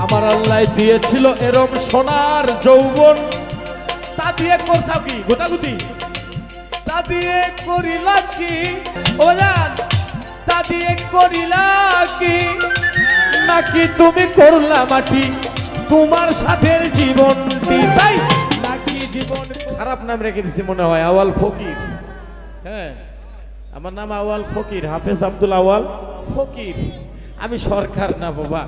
আমার আল্লাহ দিয়েছিল এরম সোনার যৌবন, তা দিয়ে করছাও কি গোটাগুটি, তা দিয়ে করিলা কি ওলান, তা দিয়ে করিলা কি, নাকি তুমি করলা মাটি তোমার সাথের জীবনটি, তাই নাকি জীবন। খারাপ নাম রেখে দিছি মনে হয়, আওয়াল ফকির। হ্যাঁ, আমার নাম আওয়াল ফকির, হাফেজ আব্দুল আওয়াল ফকির। আমি সরকার না বাবা,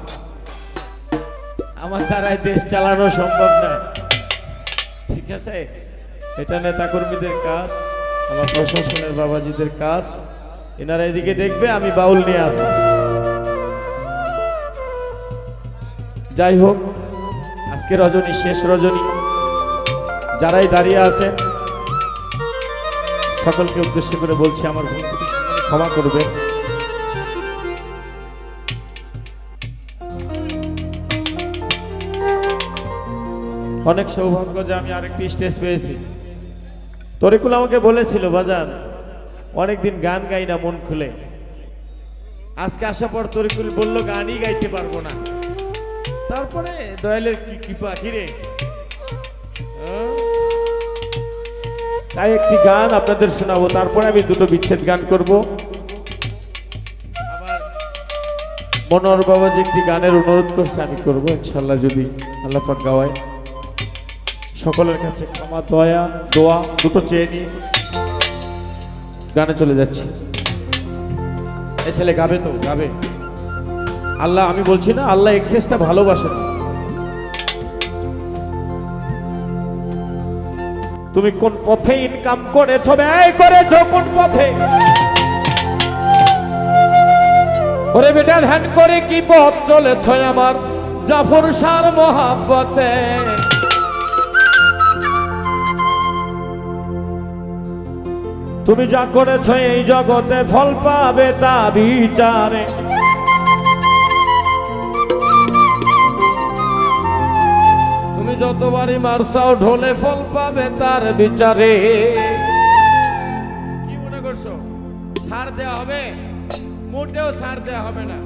আমার দ্বারাই দেশ চালানো সম্ভব না, ঠিক আছে? এটা নেতা কর্মীদের কাজ, আমার প্রশাসনের বাবাজিদের কাজ। এনারা এদিকে দেখবে, আমি বাউল নিয়ে আসি। যাই হোক, আজকে রজনী, শেষ রজনী। যারাই দাঁড়িয়ে আছেন সকলকে উদ্দেশ্য করে বলছি আমার ভুল ত্রুটি ক্ষমা করবে। অনেক সৌভাগ্য যে আমি আরেকটি স্টেজ পেয়েছি। তরিকুল আমাকে বলেছিল, বাজান অনেকদিন গান গাই না মন খুলে। আজকে আসার পর তরিকুল বলল গানই গাইতে পারবো না। তারপরে দয়ালের কি কৃপা, কিরে, তাই একটি গান আপনাদের শোনাবো, তারপরে আমি দুটো বিচ্ছেদ গান করব। আবার মনোহর বাবা যে একটি গানের অনুরোধ করছে, আমি করবো ইনশাল্লাহ, যদি আল্লাহ পাক গাওয়ায়। সকলের কাছে ক্ষমা, দয়া, দোয়া দুটো চেয়ে নিয়ে গানে চলে যাচ্ছি। এই ছেলে গাবে তো গাবে, আল্লাহ, আমি বলছি না আল্লাহ এক্সেসটা ভালোবাসেন। তুমি কোন পথে ইনকাম করেছো, ব্যয় করেছো কোন পথে, ওরে বেটা ধ্যান করে কি পথ চলেছ আমার জাফর শাহর মহাব্বতে। তুমি যা করেছো এই জগতে ফল পাবে তা বিচারে। তুমি যতবারই মারসাও ঢোলে ফল পাবে তার বিচারে। কি মনে করছো ছাড় দেওয়া হবে? মোটেও ছাড় দেওয়া হবে না।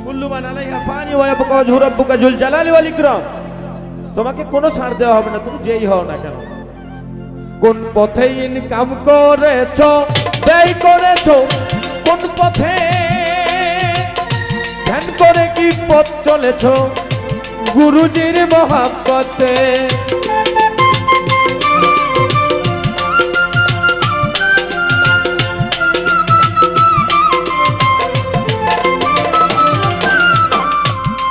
কুল্লু মান আলাইহা ফানি ওয়া ইয়াবকা ওয়াজহু রাব্বিকা যুল জালালি ওয়াল ইকরাম। তোমাকে কোনো ছাড় দেওয়া হবে না, তুমি যেই হও না কেন। কোন পথে ইনকাম করেছো, ব্যয় করেছো কোন পথে, ধ্যান করে কি পথ চলেছো গুরুজির মহাব্বতে।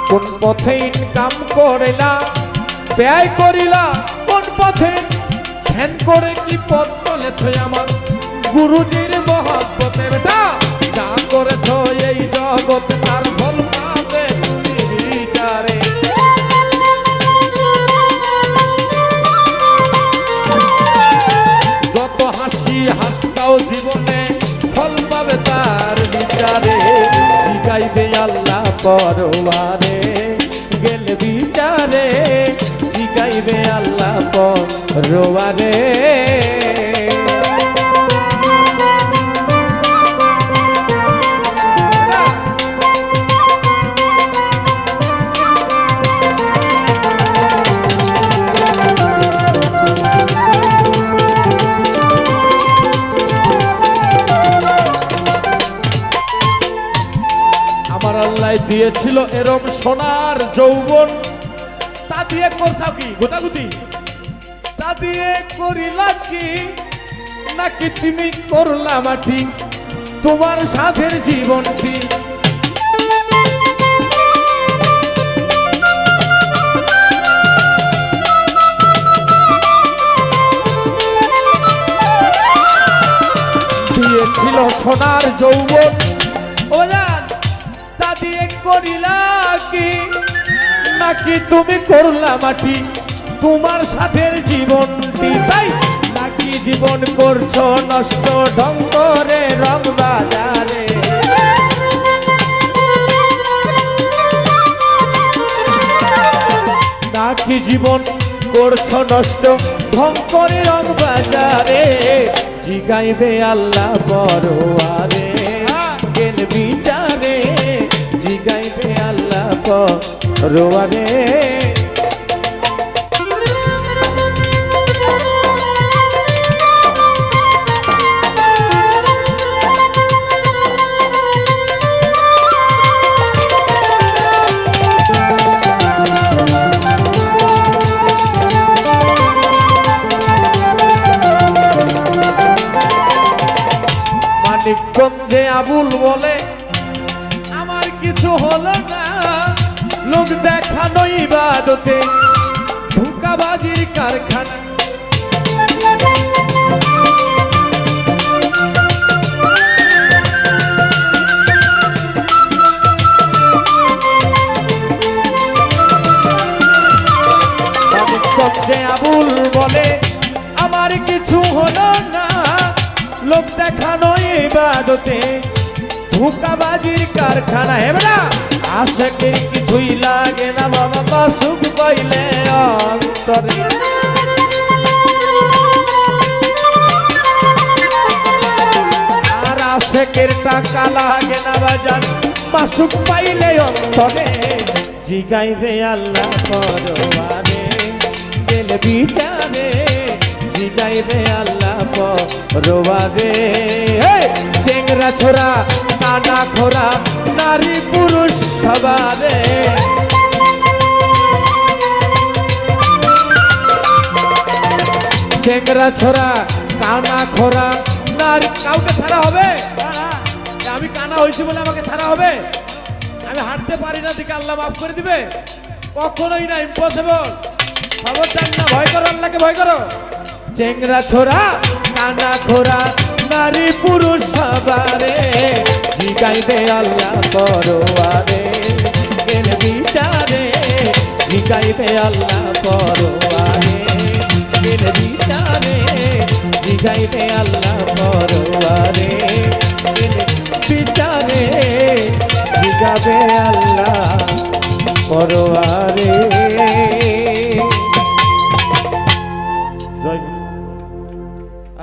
কোন পথে ইনকাম করিলা, ব্যয় করিলা কোন পথে, ধ্যান করে কি পথ চলেছো আমার গুরুজির মহাব্বতে। বেটা যা করেছো এই জগৎ তার ফল পাবে তুমি বিচারে। যত হাসি হাসতাও জীবনে ফল পাবে তার বিচারে। জিগাইবে আল্লাহ পরবারে গেলে বিচারে, জিগাইবে আল্লাহ পরবারে। আমার আল্লাহ দিয়েছিল এরম সোনার যৌবন, তা দিয়ে করছাও কি গোটাগুটি, তা দিয়ে করিলা কি, নাকি তুমি করলা মাটি তোমার সাথের জীবনটি। দিয়েছিল সোনার যৌবন ওলান, তা দিয়ে করিলা কি, নাকি তুমি করলা মাটি তোমার সাথের জীবনটি, তাই নাকি জীবন করছো নষ্ট ঢং করে রং বাজারে। নাকি জীবন করছো নষ্ট ঢং করে রং বাজারে। জিগাইবে আল্লাহ পরবারে গেল বিচারে, জিগাইবে আল্লাহ রোয়ারে মানিকগঞ্জে আবুল বলে আমার কিছু হলো না, লোক দেখানো ইবাদতে ধোঁকাবাজির কারখানা। মানিকগঞ্জে আবুল বলে আমার কিছু হলো না, লোক দেখানো ইবাদতে ধোঁকাবাজির কারখানা। হেবরা আশেকের কিছুই লাগে না বাবা, মাসুক পাইলে অন্তরে। আর আশেকের টাকা লাগে না বাজান, মাসুক পাইলে অন্তরে। জিগাইবে আল্লাহ পরবারে গেলে বিচারে, জিগাইবে আল্লাহ পরবারে। চেংরা ছোড়া কানা খোরা নারী পুরুষ সবারে, চেংরা ছোড়া কানা খোরা নারী। কাউকে ছাড়া হবে? আমি কানা হয়েছি বলে আমাকে ছাড়া হবে? আমি হাঁটতে পারি না দিকে আল্লাহ মাফ করে দিবে? কখনোই না, ইম্পসিবল। খবরদার না, ভয় করো, আল্লাহকে ভয় করো। চেংরা ছোড়া কানা খোরা নারী পুরুষ সবারে, জিগাইবে আল্লাহ পরবারে গেলে বিচারে, জিগাইবে আল্লাহ পরবারে গেলে বিচারে, জিগাইবে আল্লাহ পরবারে গেলে বিচারে, জিগাবে আল্লাহ পরবারে।